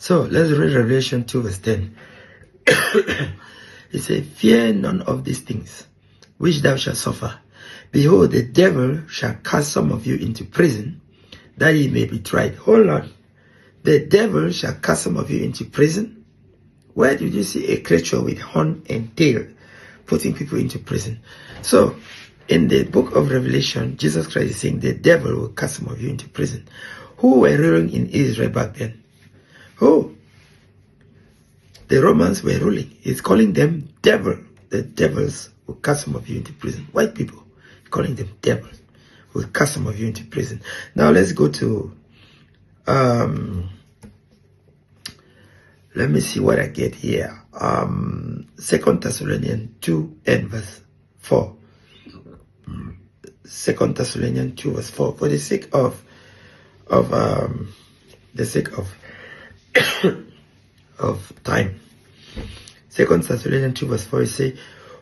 So let's read Revelation 2 verse 10. It says, fear none of these things, which thou shalt suffer. Behold, the devil shall cast some of you into prison, that ye may be tried. Hold on. The devil shall cast some of you into prison? Where did you see a creature with horn and tail putting people into prison? So, in the book of Revelation, Jesus Christ is saying the devil will cast some of you into prison. Who were ruling in Israel back then? Who? The Romans were ruling. He's calling them devil. The devils will cast some of you into prison. White people, calling them devils, will cast some of you into prison. Now let's go to, let me see what I get here. 2 Thessalonians 2 and verse 4. 2 Thessalonians 2 verse 4. For the sake of of time. 2 Thessalonians 2 verse 4 say,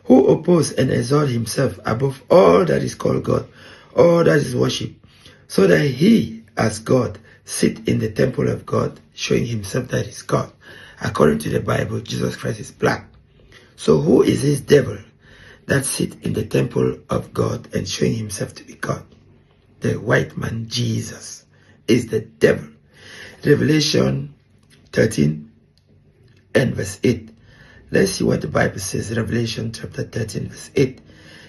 who oppose and exalt himself above all that is called God, all that is worshipped, so that he as God sit in the temple of God, showing himself that is God. According to the Bible, Jesus Christ is black. So who is this devil that sit in the temple of God and showing himself to be God? The white man Jesus is the devil. Revelation 13 and verse 8. Let's see what the Bible says. Revelation chapter 13 verse 8.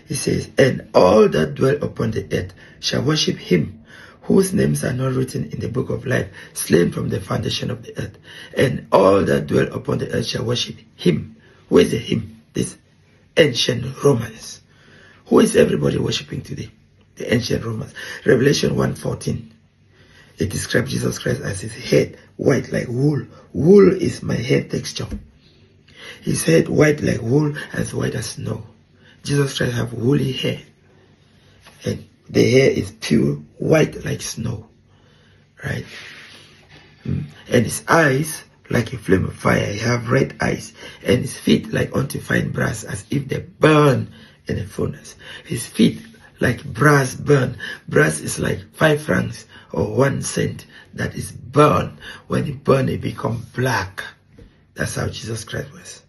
It says, and all that dwell upon the earth shall worship him, whose names are not written in the book of life, slain from the foundation of the earth. And all that dwell upon the earth shall worship him. Who is the him? This ancient Romans. Who is everybody worshiping today? The ancient Romans. Revelation 1:14. It describes Jesus Christ as his head, white like wool. Wool is my hair texture. His head white like wool, as white as snow. Jesus Christ have woolly hair. And the hair is pure white like snow. Right? And his eyes like a flame of fire. He have red eyes. And his feet like unto fine brass, as if they burn in a furnace. His feet like brass burn. Brass is like 5 francs or 1 cent that is burned. When it burn, it become black. That's how Jesus Christ was.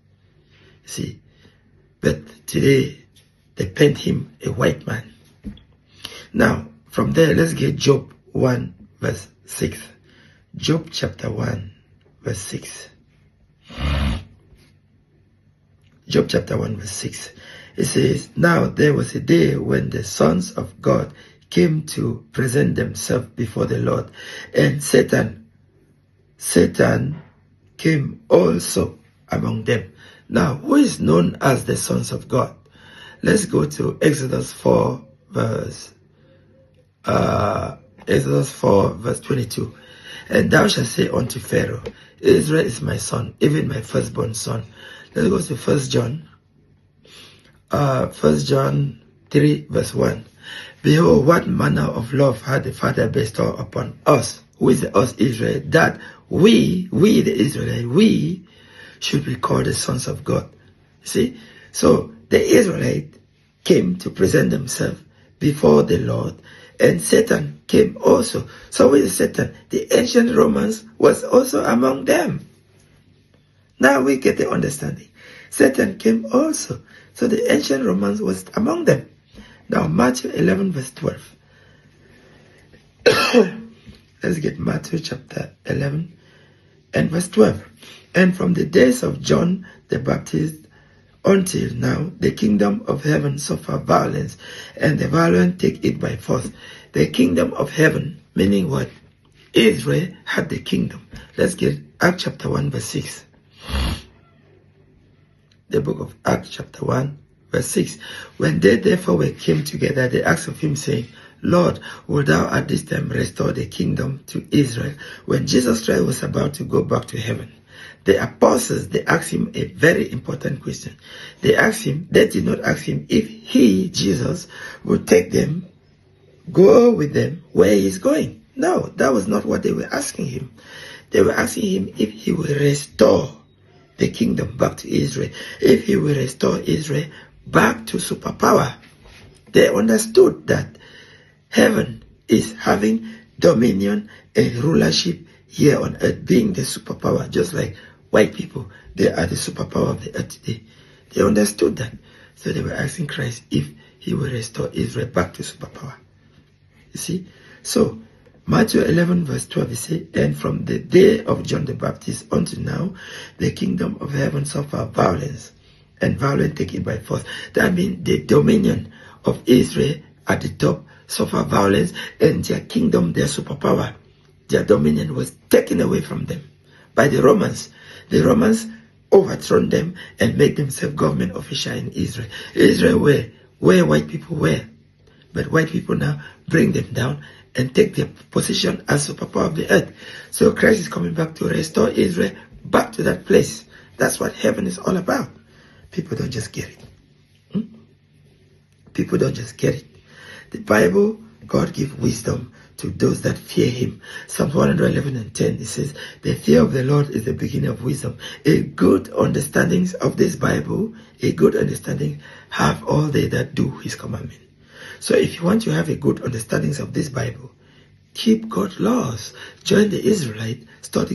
See, but today they paint him a white man. Now, from there, let's get Job 1 verse 6. Job chapter 1 verse 6. Job chapter 1 verse 6. It says, now there was a day when the sons of God came to present themselves before the Lord, and Satan came also among them. Now, who is known as the sons of God? Let's go to Exodus 4 verse 22. And thou shalt say unto Pharaoh, Israel is my son, even my firstborn son. Let's go to 1 John 3 verse 1. Behold, what manner of love had the Father bestowed upon us, who is the us Israel, that we the Israelites, we should be called the sons of God. See? So the Israelites came to present themselves before the Lord, and Satan came also. So with Satan, the ancient Romans was also among them. Now we get the understanding. Satan came also. So the ancient Romans was among them. Now Matthew 11 verse 12. Let's get Matthew chapter 11 and verse 12. And from the days of John the Baptist until now, the kingdom of heaven suffer violence, and the violent take it by force. The kingdom of heaven, meaning what? Israel had the kingdom. Let's get Acts chapter 1 verse 6. The book of Acts chapter 1 verse 6. When they therefore came together, they asked of him, saying, Lord, wilt thou at this time restore the kingdom to Israel? When Jesus Christ was about to go back to heaven, the apostles, they asked him a very important question. They did not ask him if he, Jesus, would take them, go with them where he's going. No, that was not what they were asking him. They were asking him if he will restore the kingdom back to Israel, if he will restore Israel back to superpower. They understood that heaven is having dominion and rulership here on earth, being the superpower, just like white people, they are the superpower of the earth today. They understood that. So they were asking Christ if he will restore Israel back to superpower. You see? So, Matthew 11 verse 12, he says, and from the day of John the Baptist unto now, the kingdom of heaven suffer violence, and violence taken by force. That means the dominion of Israel at the top suffer violence, and their kingdom, their superpower, their dominion was taken away from them by the Romans. The Romans overthrown them and made themselves government official in Israel. Israel where white people were. But white people now bring them down and take their position as superpower of the earth. So Christ is coming back to restore Israel back to that place. That's what heaven is all about. People don't just get it. People don't just get it. The Bible, God gives wisdom to those that fear him. Psalm 111 and 10, it says, the fear of the Lord is the beginning of wisdom. A good understanding of this Bible, a good understanding, have all they that do his commandment. So if you want to have a good understanding of this Bible, keep God's laws. Join the Israelite, study